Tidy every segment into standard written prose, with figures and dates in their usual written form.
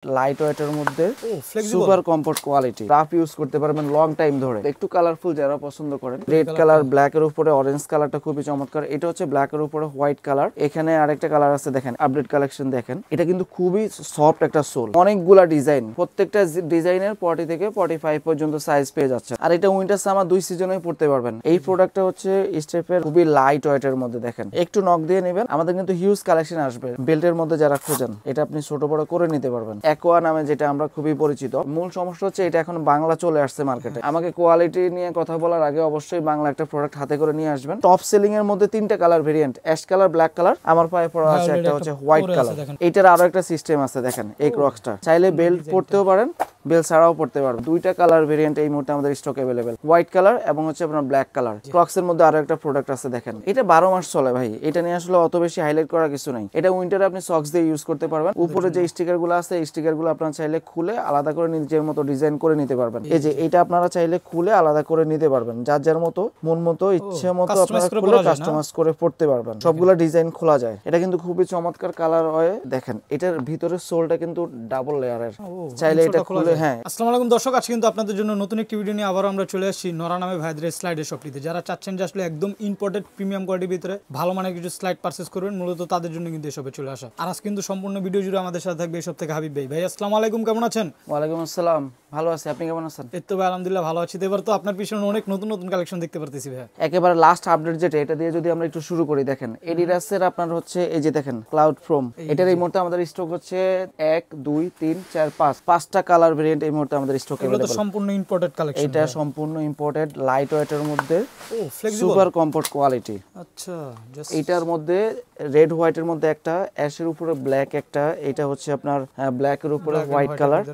Light ওয়েটের মধ্যে super comfort quality, rough use করতে পারবেন লং টাইম ধরে। একটু কালারফুল যারা পছন্দ করেন, রেড কালার, ব্ল্যাক এর উপরে অরেঞ্জ কালারটা খুবই চমৎকার। এটা হচ্ছে ব্ল্যাক এর উপরে হোয়াইট কালার। এখানে আরেকটা কালার আছে, দেখেন আপডেট কালেকশন দেখেন। এটা কিন্তু খুবই সফট একটা সোল, অনেকগুলা ডিজাইন, প্রত্যেকটা ডিজাইনের 40 থেকে 45 পর্যন্ত সাইজ পেয়ে যাচ্ছে। আর এটা উইন্টার সামার দুই সিজনে পড়তে পারবেন। এই প্রোডাক্টটা হচ্ছে স্টেপের খুবই লাইট ওয়েটের মধ্যে, দেখেন একটু নক দিয়ে নেবেন। আমাদের কিন্তু হিউজ কালেকশন আসবে বেল্টের মধ্যে যারা খোঁজেন, এটা আপনি ছোট বড় করে নিতে পারবেন। অ্যাকোয়া নামে যেটা আমরা খুবই পরিচিত। মূল সমস্যা হচ্ছে এটা এখন বাংলা চলে আসছে মার্কেটে। আমাকে কোয়ালিটি নিয়ে কথা বলার আগে অবশ্যই বাংলা একটা প্রোডাক্ট হাতে করে নিয়ে আসবেন। টপ সেলিং এর মধ্যে 3টা colour variant, ash colour, black colour, আমার পায়ে পড়া আছে একটা হচ্ছে হোয়াইট কালার। এটার আরো একটা সিস্টেম আছে দেখেন, এই ক্রক্সটা চাইলে বেল্ট পরতেও পারেন, বেল ছাড়াও পড়তে পারবেন। দুইটা কালার ভেরিয়েন্ট এই মুহূর্তে আমাদের স্টক अवेलेबल, হোয়াইট কালার এবং হচ্ছে আপনার ব্ল্যাক কালার। ক্রক্স এর মধ্যে আরো একটা প্রোডাক্ট আছে দেখেন, এটা 12 মাস চলে ভাই। এটা নিয়ে আসলে অত বেশি হাইলাইট করার কিছু নাই। এটা উইন্টারে আপনি সক্স দিয়ে ইউজ করতে পারবেন। উপরে যে স্টিকার গুলো আছে, এই স্টিকার গুলো আপনারা চাইলে খুলে আলাদা করে নিজের মতো ডিজাইন করে নিতে পারবেন। এই যে এটা আপনারা চাইলে খুলে আলাদা করে নিতে পারবেন, যার যার মতো মন মতো ইচ্ছে মতো আপনারা খুলে কাস্টমাইজ করে পড়তে পারবেন। সবগুলা ডিজাইন খোলা যায়। এটা কিন্তু খুবই চমৎকার কালার হয় দেখেন। এটার ভিতরে সোলটা কিন্তু ডাবল লেয়ারের, চাইলে এটা খুলে। হ্যাঁ, আসসালামু আলাইকুম দর্শক, আজকে কিন্তু আপনাদের জন্য নতুন একটি ভিডিও নিয়ে আবার আমরা চলে আসছি নরা নামে ভাইদের স্লাইডের শপটিতে। যারা চাচ্ছেন যে আসলে একদম ইম্পোর্টেড প্রিমিয়াম কোয়ালিটির ভিতরে ভালো মানের কিছু স্লাইড পারচেজ করবেন, মূলত তাদের জন্য কিন্তু এসবে চলে আসা। আর আজকে কিন্তু সম্পূর্ণ ভিডিও জুড়ে আমাদের সাথে থাকবে এসব থেকে হাবিব ভাই। ভাই আসসালামু আলাইকুম, কেমন আছেন? ওয়ালাইকুম আসসালাম, ভালো আছি, আপনি কেমন আছেন? এই তো ভাই আলহামদুলিল্লাহ ভালো আছি। এবার তো আপনার পিছনে অনেক নতুন নতুন কালেকশন দেখতে পারতেছি ভাই। একেবারে লাস্ট আপডেট যেটা, এটা দিয়ে যদি আমরা একটু শুরু করি, দেখেন এডিডাসের আপনার হচ্ছে এই যে দেখেন ক্লাউড ফ্রম। এটার এই মুহূর্তে আমাদের স্টক হচ্ছে 1 2 3 4 5 পাঁচটা কালার ভেরিয়েন্ট এই মুহূর্তে আমাদের স্টকে এগুলো তো সম্পূর্ণ ইম্পোর্টেড কালেকশন। এটা সম্পূর্ণ ইম্পোর্টেড লাইট ওয়েটের মধ্যে সুপার কমফোর্ট কোয়ালিটি। আচ্ছা, এটার মধ্যে রেড হোয়াইটের মধ্যে একটা, অ্যাশের উপরে ব্ল্যাক একটা, এটা হচ্ছে আপনার ব্ল্যাক এর উপরে হোয়াইট কালার,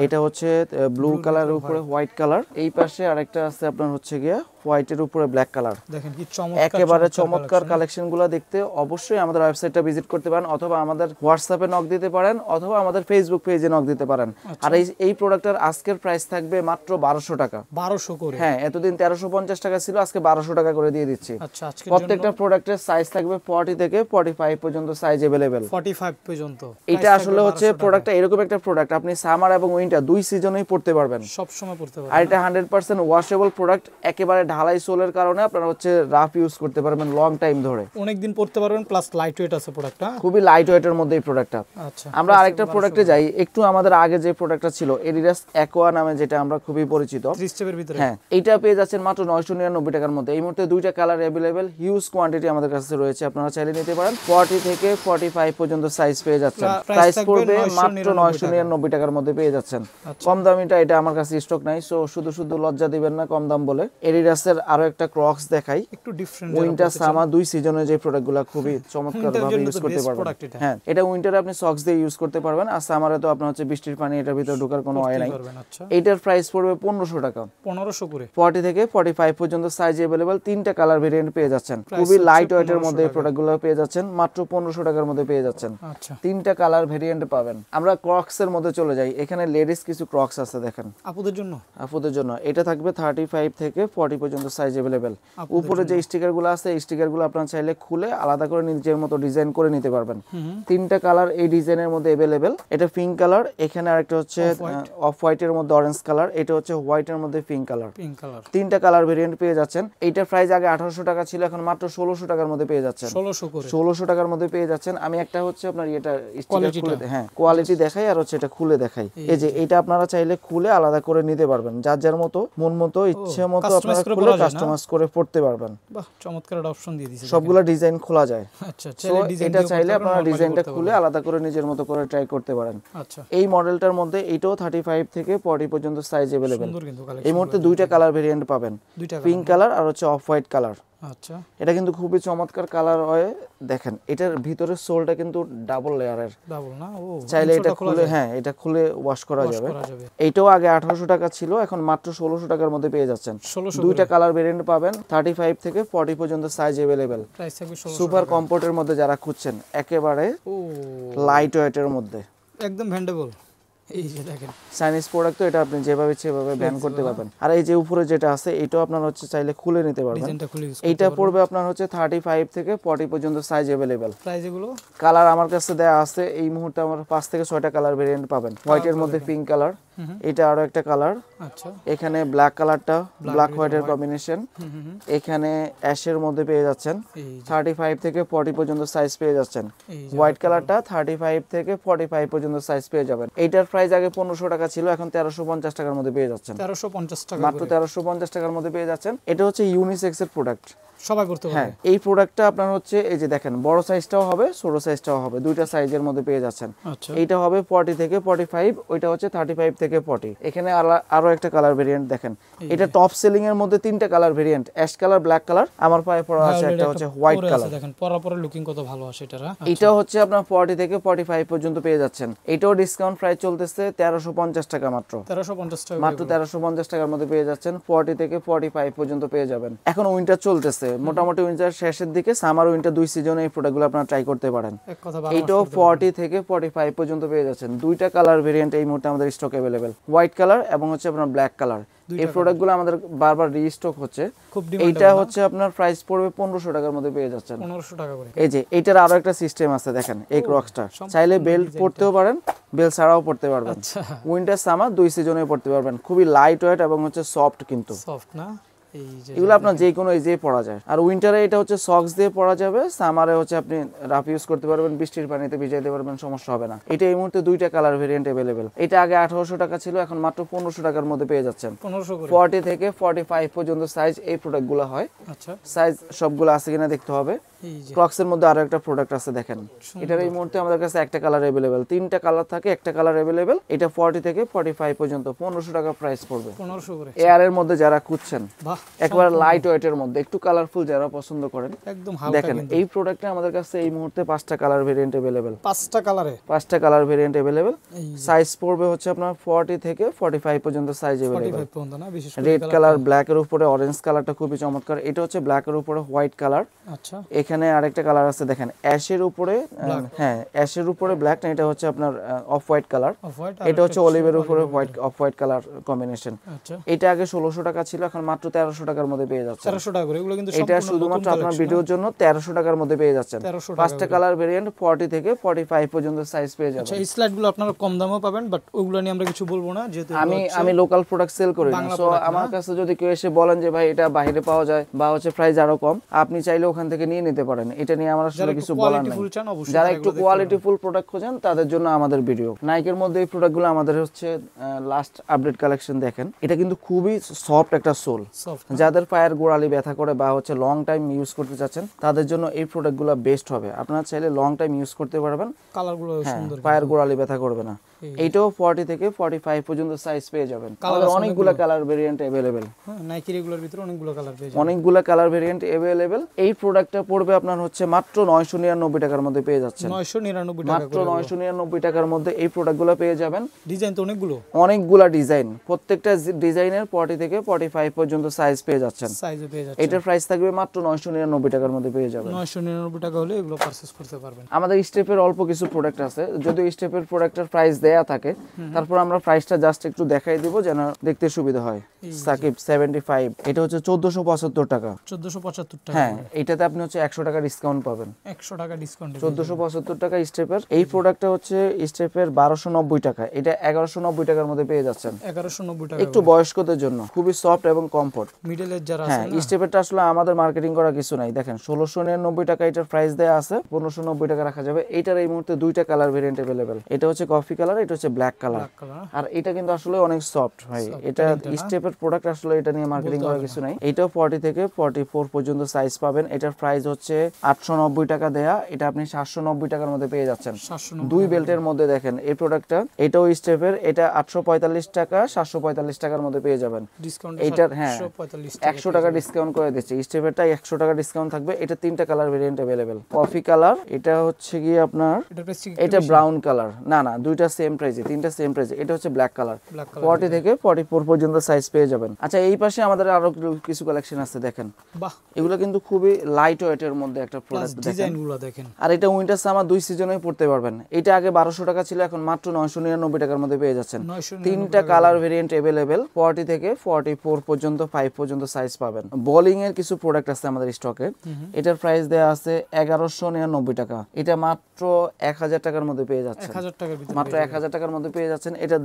এটা হচ্ছে ব্লু কালারের উপরে হোয়াইট কালার। এই পাশে আরেকটা আছে আপনার হচ্ছে গিয়া হোয়াইটের উপরে ব্ল্যাক কালার। দেখেন কি চমৎকার, একেবারে চমৎকার কালেকশনগুলো দেখতে অবশ্যই আমাদের ওয়েবসাইটটা ভিজিট করতে পারেন, অথবা আমাদের হোয়াটসঅ্যাপে নক দিতে পারেন, অথবা আমাদের ফেসবুক পেজে নক দিতে পারেন। আর এই প্রোডাক্টের আজকের প্রাইস থাকবে মাত্র 1200 টাকা। 1200 করে? হ্যাঁ, এতদিন 1350 টাকা ছিল, আজকে 1200 টাকা করে দিয়ে দিচ্ছি। আচ্ছা, আজকে প্রত্যেকটা প্রোডাক্টের সাইজ থাকবে 40 থেকে 45 পর্যন্ত সাইজ अवेलेबल। 45 পর্যন্ত। এটা আসলে হচ্ছে প্রোডাক্টটা এরকম একটা প্রোডাক্ট, আপনি সামার এবং উইন্টার দুই সিজনেই পড়তে পারবেন, সব সময় পড়তে পারবেন। আর এটা 100% ওয়াশেবল প্রোডাক্ট। একেবারে ঢালাই সোলের কারণে আপনারা হচ্ছে রাফ ইউজ করতে পারবেন লং টাইম ধরে, অনেক দিন পড়তে পারবেন। প্লাস লাইট ওয়েট আছে প্রোডাক্টটা, খুবই লাইট ওয়েটের মধ্যে এই প্রোডাক্টটা। আচ্ছা, আমরা আরেকটা প্রোডাক্টে যাই একটু। আমাদের আগে যে প্রোডাক্টটা ছিল এডিডাস অ্যাকোয়া নামে, যেটা আমরা খুবই পরিচিত, 30 স্টেপের ভিতরে। হ্যাঁ, এটা পেয়ে যাচ্ছেন মাত্র 999 টাকার মধ্যে। এই মুহূর্তে দুইটা কালার अवेलेबल, হিউজ কোয়ান্টিটি আমাদের কাছে রয়েছে, আপনারা চাইলে নিতে পারেন। 40 থেকে 45 পর্যন্ত সাইজ পেয়ে যাচ্ছেন। প্রাইস পড়বে মাত্র 999 টাকার মধ্যে পেয়ে যাচ্ছেন। কম দামিটা এটা আমার কাছে স্টক নাই, সো শুধু শুধু লজ্জা দিবেন না কম দাম বলে। এডিডাসের আরো একটা ক্রক্স দেখাই, একটু ডিফারেন্ট। উইন্টার সামার দুই সিজনে যে প্রোডাক্টগুলো খুবই চমৎকার ভাবে ইউজ করতে পারবেন। হ্যাঁ, এটা উইন্টারে আপনি সক্স দিয়ে ইউজ করতে পারবেন, আর সামারে তো আপনার হচ্ছে বৃষ্টির পানি এটার ভিতরে ঢোকার কোনো ওয়ে নাই। এটার প্রাইস পড়বে 1500 টাকা। 1500 করে? 40 থেকে 45 পর্যন্ত সাইজ अवेलेबल, তিনটা কালার ভেরিয়েন্ট পেয়ে যাচ্ছেন। খুবই লাইট ওয়েটের মধ্যে এই প্রোডাক্টগুলো পেয়ে যাচ্ছেন মাত্র 1500 টাকার মধ্যে পেয়ে যাচ্ছেন। আচ্ছা, তিনটা কালার ভেরিয়েন্ট পাবেন। আমরা ক্রক্স এর মধ্যে চলে যাই। এখানে লেডিস কিছু ক্রক্স আছে দেখেন, আপুদের জন্য। আপুদের জন্য এটা থাকবে 35 থেকে 40 পর্যন্ত সাইজ अवेलेबल। উপরে যে স্টিকার গুলো আছে, এই স্টিকার গুলো আপনারা চাইলে খুলে আলাদা করে নিজের মতো ডিজাইন করে নিতে পারবেন। তিনটা কালার এই ডিজাইনের মধ্যে अवेलेबल। এটা পিঙ্ক কালার, এখানে আরেকটা হচ্ছে অফ হোয়াইট এর মধ্যে অরেঞ্জ কালার, এটা হচ্ছে হোয়াইট এর মধ্যে পিঙ্ক কালার। তিনটা কালার ভেরিয়েন্ট পেয়ে যাচ্ছেন। এইটার প্রাইস আগে 1800 টাকা ছিল, এখন মাত্র 1600 টাকার মধ্যে পেয়ে যাচ্ছেন। 1600 টাকার মধ্যে পেয়ে যাচ্ছেন। আমি একটা হচ্ছে আপনার এটা স্টিকার খুলে, হ্যাঁ, কোয়ালিটি দেখাই, আর হচ্ছে এটা খুলে দেখাই। এই যে এটা আপনারা চাইলে খুলে আলাদা করে নিতে পারবেন, যার যার মতো মন মতো ইচ্ছে মতো আপনারা খুলে কাস্টমাইজ করে পড়তে পারবেন। বাহ, চমৎকার একটা অপশন দিয়ে দিয়েছেন। সবগুলা ডিজাইন খোলা যায়। আচ্ছা, এটা চাইলে আপনারা ডিজাইনটা খুলে আলাদা করে নিজের মতো করে ট্রাই করতে পারেন। আচ্ছা, এই মডেলটার মধ্যে এটাও 35 থেকে 40 পর্যন্ত সাইজ अवेलेबल। এই মুহূর্তে দুইটা কালার ভেরিয়েন্ট পাবেন, পিঙ্ক কালার আর হচ্ছে অফ হোয়াইট কালার। আচ্ছা, এটা কিন্তু খুবই চমৎকার কালার হয় দেখেন। এটার ভিতরে সোলটা কিন্তু ডাবল লেয়ারের, ডাবল না? ও, চাইলে এটা খুলে, হ্যাঁ, এটা খুলে ওয়াশ করা যাবে। এইটাও আগে 1800 টাকা ছিল, এখন মাত্র 1600 টাকার মধ্যে পেয়ে যাচ্ছেন। দুইটা কালার ভেরিয়েন্ট পাবেন, 35 থেকে 40 পর্যন্ত সাইজ अवेलेबल। সুপার কমফোর্টের মধ্যে যারা খুঁজছেন, একেবারে লাইট ওয়েটের মধ্যে, একদম ভেন্ডেবল। এই যে দেখেন চাইনিজ প্রোডাক্ট তো এটা আপনি যেভাবে সেভাবে ব্যান করতে পারবেন। আর এই যে উপরে যেটা আছে এটাও আপনার হচ্ছে চাইলে খুলে নিতে পারবেন। ডিজাইনটা খুলে ইউজ এইটা পড়বে আপনার হচ্ছে 35 থেকে 40 পর্যন্ত সাইজ अवेलेबल। প্রাইস এগুলো কালার আমার কাছে দেয়া আছে এই মুহূর্তে আমার 5 থেকে 6টা কালার ভেরিয়েন্ট পাবেন। হোয়াইটের মধ্যে পিঙ্ক কালার, এটা আরো একটা কালার, আচ্ছা এখানে ব্ল্যাক কালারটা ব্ল্যাক হোয়াইটের কম্বিনেশন, এখানে অ্যাশের মধ্যে পেয়ে যাচ্ছেন। 35 থেকে 40 পর্যন্ত সাইজ পেয়ে যাচ্ছেন। হোয়াইট কালারটা 35 থেকে 45 পর্যন্ত সাইজ পেয়ে যাবেন। এইটার প্রাইস আগে 1500 টাকা ছিল, এখন 1350 টাকার মধ্যে পেয়ে যাচ্ছেন। 1350 টাকা মাত্র 1350 টাকার মধ্যে পেয়ে যাচ্ছেন। এটা হচ্ছে ইউনিসেক্স এর প্রোডাক্ট, সবাই করতে পারবে। হ্যাঁ এই প্রোডাক্টটা আপনার হচ্ছে এই যে দেখেন বড় সাইজটাও হবে ছোট সাইজটাও হবে, দুইটা সাইজের মধ্যে পেয়ে যাচ্ছেন। আচ্ছা এইটা হবে 40 থেকে 45, ওইটা হচ্ছে 35 থেকে 40। এখানে আরো একটা কালার ভেরিয়েন্ট দেখেন, এটা টপ সেলিং এর মধ্যে তিনটা colour variant, ash colour, black colour, আমার পায়ে পরা আছে একটা হচ্ছে হোয়াইট কালার। দেখেন পরা পরে লুকিং কত ভালো আসে এটা। এটা হচ্ছে আপনার 40 থেকে 45 পর্যন্ত পেয়ে যাচ্ছেন। এটাও ডিসকাউন্ট প্রাইস চলতেছে 1350 টাকা মাত্র। 1350 টাকা মাত্র 1350 টাকার মধ্যে পেয়ে যাচ্ছেন। 40 থেকে 45 পর্যন্ত পেয়ে যাবেন। এখন উইন্টার চলতেছে, মোটামুটি উইন্টার শেষের দিকে, সামার উইন্টার দুই সিজনে এই প্রোডাক্টগুলো আপনারা ট্রাই করতে পারেন। এক কথা ভালো। এইটাও 40 থেকে 45 পর্যন্ত পেয়ে যাচ্ছেন। দুইটা কালার ভেরিয়েন্ট এই মুহূর্তে আমাদের স্টক अवेलेबल, হোয়াইট কালার এবং হচ্ছে আপনার ব্ল্যাক কালার। এই প্রোডাক্টগুলো আমাদের বারবার রিস্টক হচ্ছে। খুব ডিমান্ড। এইটা হচ্ছে আপনার প্রাইস পড়বে 1500 টাকার মধ্যে পেয়ে যাচ্ছেন। 1500 টাকা করে। এই যে এইটার আরো একটা সিস্টেম আছে দেখেন, এই ক্রক্সটা চাইলে বেল্ট পরতেও পারেন, বেল্ট ছাড়াও পরতে পারবেন। আচ্ছা উইন্টার সামার দুই সিজনে পরতে পারবেন। খুবই লাইট ওয়েট এবং হচ্ছে সফট, কিন্তু সফট না এই যে এগুলো আপনার যে কোনো এই যে পরা যায়। আর উইন্টারে এটা হচ্ছে সক্স দিয়ে পরা যাবে, সামারে হচ্ছে আপনি রাফ ইউজ করতে পারবেন, বৃষ্টির পানিতে ভিজাইতে পারবেন, সমস্যা হবে না। এটা এই মুহূর্তে দুইটা কালার ভেরিয়েন্ট अवेलेबल। এটা আগে 1800 টাকা ছিল, এখন মাত্র 1500 টাকার মধ্যে পেয়ে যাচ্ছেন। 1500 করে। 40 থেকে 45 পর্যন্ত সাইজ এই প্রোডাক্টগুলো হয়। আচ্ছা সাইজ সবগুলো আছে কিনা দেখতে হবে। এই যে ক্রক্স এর মধ্যে আরো একটা প্রোডাক্ট আছে দেখেন, এটার এই মুহূর্তে আমাদের কাছে একটা কালার अवेलेबल, তিনটা কালার থাকে, একটা কালার अवेलेबल। এটা 40 থেকে 45 পর্যন্ত 1500 টাকা প্রাইস পড়বে। 1500 করে। এয়ার এর মধ্যে যারা খুঁজছেন, বাহ একবার লাইট ওয়েটের মধ্যে একটু কালারফুল যারা পছন্দ করেন, একদম হালকা। দেখেন এই প্রোডাক্টটা আমাদের কাছে এই মুহূর্তে 5টা কালার ভেরিয়েন্ট अवेलेबल। 5টা কালারে 5টা কালার ভেরিয়েন্ট अवेलेबल। এই সাইজ পড়বে হচ্ছে আপনার 40 থেকে 45 পর্যন্ত সাইজ अवेलेबल। 45 পর্যন্ত না, বিশেষ করে রেড কালার, ব্ল্যাক এর উপরে অরেঞ্জ কালারটা খুবই চমৎকার। এটা হচ্ছে ব্ল্যাক এর উপরে হোয়াইট কালার। আচ্ছা এখানে আরেকটা কালার আছে দেখেন, অ্যাশের উপরে, হ্যাঁ অ্যাশের উপরে ব্ল্যাক না, এটা হচ্ছে আপনার off white colour. Off white. এটা হচ্ছে অলিভের উপরে white, off white colour combination. আচ্ছা এটা আগে 1600 টাকা ছিল, এখন মাত্র 1300 টাকার মধ্যে পেয়ে যাচ্ছে। 1300 টাকা করে। এগুলো কিন্তু এটা শুধুমাত্র আপনার ভিডিওর জন্য 1300 টাকার মধ্যে পেয়ে যাচ্ছেন। 1300 টাকা। 5টা কালার ভেরিয়েন্ট 40 থেকে 45 পর্যন্ত সাইজ পেয়ে যাবেন। আচ্ছা এই স্লাইডগুলো আপনারা কম দামেও পাবেন, বাট ওগুলো নিয়ে আমরা কিছু বলবো না, যেহেতু আমি লোকাল প্রোডাক্ট সেল করি না। সো আমার কাছে যদি কেউ এসে বলেন যে ভাই এটা বাইরে পাওয়া যায় বা হচ্ছে প্রাইস আরো কম, আপনি চাইলে ওখান থেকে নিয়ে নিতে পারেন। এটা নিয়ে আমার আসলে কিছু বলার নেই। যারা একটু কোয়ালিটি ফুল প্রোডাক্ট খোঁজেন তাদের জন্য আমাদের ভিডিও। নাইকের মধ্যে এই প্রোডাক্টগুলো আমাদের হচ্ছে লাস্ট আপডেট কালেকশন দেখেন। এটা কিন্তু খুবই সফট একটা সোল। যাদের পায়ের গোড়ালি ব্যথা করে বা হচ্ছে লং টাইম ইউজ করতে চাচ্ছেন তাদের জন্য এই প্রোডাক্টগুলো বেস্ট হবে। আপনারা চাইলে লং টাইম ইউজ করতে পারবেন, কালারগুলো সুন্দর, পায়ের গোড়ালি ব্যথা করবে না। এইটাও 40 থেকে 45 পর্যন্ত সাইজ পেয়ে যাবেন। আমাদের অনেকগুলো কালার ভেরিয়েন্ট अवेलेबल। হ্যাঁ নাইকি রেগুলার ভিতরে অনেকগুলো কালার পেয়ে যাবেন। অনেকগুলো কালার ভেরিয়েন্ট अवेलेबल। এই প্রোডাক্টটা পড়বে আপনার হচ্ছে মাত্র 999 টাকার মধ্যে পেয়ে যাচ্ছেন। 999 টাকা মাত্র 999 টাকার মধ্যে এই প্রোডাক্টগুলো পেয়ে যাবেন। ডিজাইন তো অনেকগুলা ডিজাইন, প্রত্যেকটা ডিজাইনের 40 থেকে 45 পর্যন্ত সাইজ পেয়ে যাচ্ছেন। সাইজে পেয়ে যাচ্ছেন। এটার প্রাইস থাকবে মাত্র 999 টাকার মধ্যে পেয়ে যাবেন। 999 টাকা হলে এগুলো পারচেজ করতে পারবেন। আমাদের স্টেপের অল্প কিছু প্রোডাক্ট আছে, যদিও স্টেপের প্রোডাক্টের প্রাইস দেয়া থাকে, তারপর আমরা প্রাইসটা জাস্ট একটু দেখাই দিব যেন দেখতে সুবিধা হয়। সাকিব 75, এটা হচ্ছে 1475 টাকা। 1475 টাকা। হ্যাঁ এটাতে আপনি হচ্ছে 100 টাকা ডিসকাউন্ট পাবেন। 100 টাকা ডিসকাউন্ট। 1475 টাকা স্টেপের। এই প্রোডাক্টটা হচ্ছে স্টেপের 1290 টাকা। এটা 1190 টাকার মধ্যে পেয়ে যাচ্ছেন। 1190 টাকা। একটু বয়স্কদের জন্য খুবই সফট এবং কমফোর্ট। মিডল এজ যারা হ্যাঁ স্টেপেরটা আসলে আমাদের মার্কেটিং করা কিছু নাই। দেখেন 1699 টাকা এটার প্রাইস দেয়া আছে, 1590 টাকা রাখা যাবে। এটার এই মুহূর্তে দুইটা কালার ভেরিয়েন্ট अवेलेबल। এটা হচ্ছে কফি কালার, এটা হচ্ছে ব্ল্যাক কালার। আর এটা কিন্তু আসলে অনেক সফট ভাই। এটা স্টেপের প্রোডাক্ট, আসলে এটা নিয়ে মার্কেটিং করা কিছু নাই। এটাও 40 থেকে 44 পর্যন্ত সাইজ পাবেন। এটার প্রাইস হচ্ছে 890 টাকা দেয়া, এটা আপনি 790 টাকার মধ্যে পেয়ে যাচ্ছেন। দুই বেল্টের মধ্যে দেখেন এই প্রোডাক্টটা, এটাও স্টেপের। এটা 845 টাকা 745 টাকার মধ্যে পেয়ে যাবেন। ডিসকাউন্ট এটার হ্যাঁ 100 টাকা ডিসকাউন্ট করে দিচ্ছি। স্টেপেরটা 100 টাকা ডিসকাউন্ট থাকবে। এটা তিনটা colour variant available. Coffee colour, এটা হচ্ছে কি আপনার, এটা ব্রাউন কালার, না দুইটা সেম সেম প্রাইসে, তিনটা সেম প্রাইসে। এটা হচ্ছে ব্ল্যাক কালার, 40 থেকে 44 পর্যন্ত সাইজ পেয়ে যাবেন। আচ্ছা এই পাশে আমাদের আরো কিছু কালেকশন আছে দেখেন, বাহ এগুলো কিন্তু খুবই লাইট ওয়েটের মধ্যে একটা প্রোডাক্ট দেখেন। ডিজাইনগুলো দেখেন। আর এটা উইন্টার সামার দুই সিজনেই পড়তে পারবেন। এটা আগে 1200 টাকা ছিল, এখন মাত্র 999 টাকার মধ্যে পেয়ে যাচ্ছেন। তিনটা কালার ভেরিয়েন্ট अवेलेबल, 40 থেকে 44 পর্যন্ত 5 পর্যন্ত সাইজ পাবেন। বোলিং এর কিছু প্রোডাক্ট আছে আমাদের স্টকে, এটার প্রাইস দেয়া আছে 1199 টাকা। এটা মাত্র 1000 টাকার মধ্যে পেয়ে যাচ্ছেন, 1000 টাকার ভিতরে মাত্র 1000 টাকার মধ্যে পেয়ে যাচ্ছেন। এটা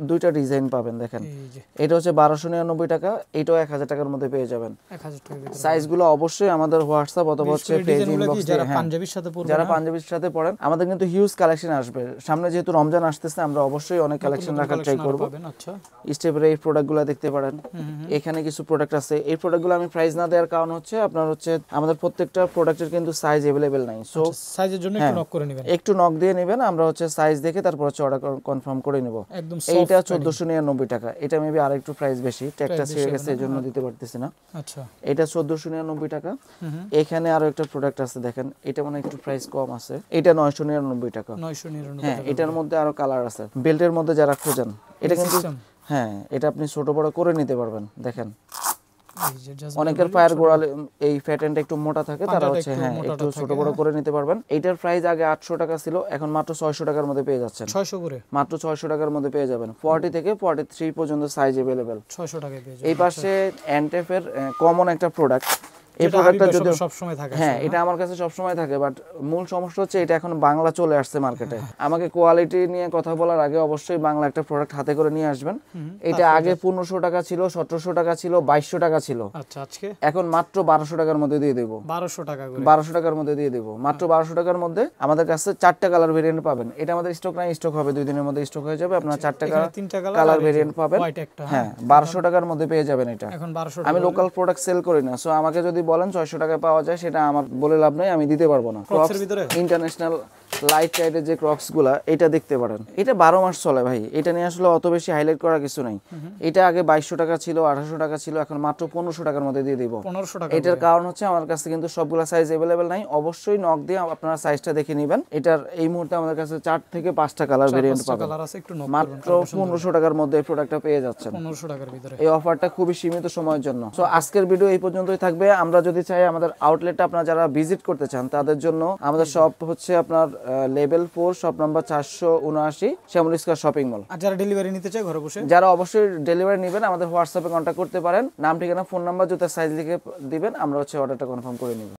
দুইটা ডিজাইন পাবেন দেখেন, এই যে এটা হচ্ছে 1299 টাকা, এটাও 1000 টাকার মধ্যে পেয়ে যাবেন। 1000 টাকার ভিতরে সাইজগুলো অবশ্যই আমাদের হোয়াটসঅ্যাপ অথবা হচ্ছে পেজ ইনবক্সে, যারা পাঞ্জাবির সাথে পরবেন, যারা পাঞ্জাবির সাথে পড়েন, আমাদের কিন্তু হিউজ কালেকশন আসবে সামনে, যেহেতু রমজান আসতেছে আমরা অবশ্যই অনেক কালেকশন রাখার ট্রাই করব। আচ্ছা স্টেপের এই প্রোডাক্টগুলো দেখতে পারেন, এখানে কিছু প্রোডাক্ট আছে। এই প্রোডাক্টগুলো আমি প্রাইস না দেওয়ার কারণ হচ্ছে আপনার হচ্ছে আমাদের প্রত্যেকটা প্রোডাক্টের কিন্তু সাইজ अवेलेबल নাই, সো সাইজের জন্য একটু নক করে নেবেন, একটু নক দিয়ে নেবেন, আমরা হচ্ছে সাইজ দেখে তারপর হচ্ছে অর্ডার কনফার্ম করে নেব। একদম এইটা 1499 টাকা, এটা মেবি আরেকটু প্রাইস বেশি, ট্যাগটা ছিঁড়ে গেছে এজন্য দিতে পারতেছি না। আচ্ছা এটা 1499 টাকা। এখানে আরো একটা প্রোডাক্ট আছে দেখেন, এটা মানে একটু প্রাইস কম আছে, এটা 999 টাকা। 999 হ্যাঁ, এটার মধ্যে আরো কালার আছে। বেল্টের মধ্যে যারা খোঁজেন, এটা কিন্তু হ্যাঁ, এটা আপনি ছোট বড় করে নিতে পারবেন। দেখেন অনেকের পায়ের গোড়ালে এই প্যাটার্নটা একটু মোটা থাকে, তারা হচ্ছে হ্যাঁ একটু ছোট বড় করে নিতে পারবেন। এইটার প্রাইস আগে 800 টাকা ছিল, এখন মাত্র 600 টাকার মধ্যে পেয়ে যাচ্ছেন। 600 করে, মাত্র 600 টাকার মধ্যে পেয়ে যাবেন। 40 থেকে 43 পর্যন্ত সাইজ अवेलेबल, 600 টাকায় পেয়ে যাবেন। এই পাশে এনটেফের কমন একটা প্রোডাক্ট, এই প্রোডাক্টটা যদি সব সময় থাকে, হ্যাঁ এটা আমার কাছে সব সময় থাকে, বাট মূল সমস্যা হচ্ছে এটা এখন বাংলা চলে আসছে মার্কেটে। আমাকে কোয়ালিটি নিয়ে কথা বলার আগে অবশ্যই বাংলা একটা প্রোডাক্ট হাতে করে নিয়ে আসবেন। এটা আগে 1500 টাকা ছিল, 1700 টাকা ছিল, 2200 টাকা ছিল, আচ্ছা আজকে এখন মাত্র 1200 টাকার মধ্যে দিয়ে দেব। 1200 টাকা করে, 1200 টাকার মধ্যে দিয়ে দেব, মাত্র 1200 টাকার মধ্যে। আমাদের কাছে 4টা কালার ভেরিয়েন্ট পাবেন, এটা আমাদের স্টক নাই, স্টক হবে 2 দিনের মধ্যে স্টক হয়ে যাবে। আপনারা 4টা কালার ভেরিয়েন্ট পাবেন, হ্যাঁ 1200 টাকার মধ্যে পেয়ে যাবেন। এটা এখন 1200 আমি লোকাল প্রোডাক্ট সেল করি না, সো আমাকে যদি বলেন 600 টাকায় পাওয়া যায়, সেটা আমার বলে লাভ নাই, আমি দিতে পারবো না। ক্রক্সের ভিতরে ইন্টারন্যাশনাল লাইট টাইটের যে ক্রক্স গুলা, এটা দেখতে পারেন, এটা 12 মাস চলে ভাই, এটা নিয়ে আসলে অত বেশি হাইলাইট করার কিছু নাই। এটা আগে 2200 টাকা ছিল, 1800 টাকা ছিল, এখন মাত্র 1500 টাকার মধ্যে দিয়ে দিব। 1500 টাকা। এটার কারণ হচ্ছে আমার কাছে কিন্তু সবগুলা সাইজ अवेलेबल নাই, অবশ্যই নক দিয়ে আপনারা সাইজটা দেখে নেবেন। এটার এই মুহূর্তে আমাদের কাছে 4 থেকে 5টা কালার ভেরিয়েন্ট পাবেন, কালার আছে, একটু নক মাত্র 1500 টাকার মধ্যে এই প্রোডাক্টটা পেয়ে যাচ্ছেন। 1500 টাকার ভিতরে এই অফারটা খুবই সীমিত সময়ের জন্য। সো আজকের ভিডিও এই পর্যন্তই থাকবে। আমরা যদি চাই আমাদের আউটলেটটা আপনারা যারা ভিজিট করতে চান তাদের জন্য আমাদের শপ হচ্ছে আপনার level 4, shop number 479, Shyamoli square shopping mall. আর যারা ডেলিভারি নিতে চায় ঘরে বসে, যারা অবশ্যই ডেলিভারি নেবেন, আমাদের হোয়াটসঅ্যাপে কন্ট্যাক্ট করতে পারেন। নাম ঠিকানা ফোন নাম্বার জুতার সাইজ লিখে দিবেন, আমরা হচ্ছে অর্ডারটা কনফার্ম করে নিব।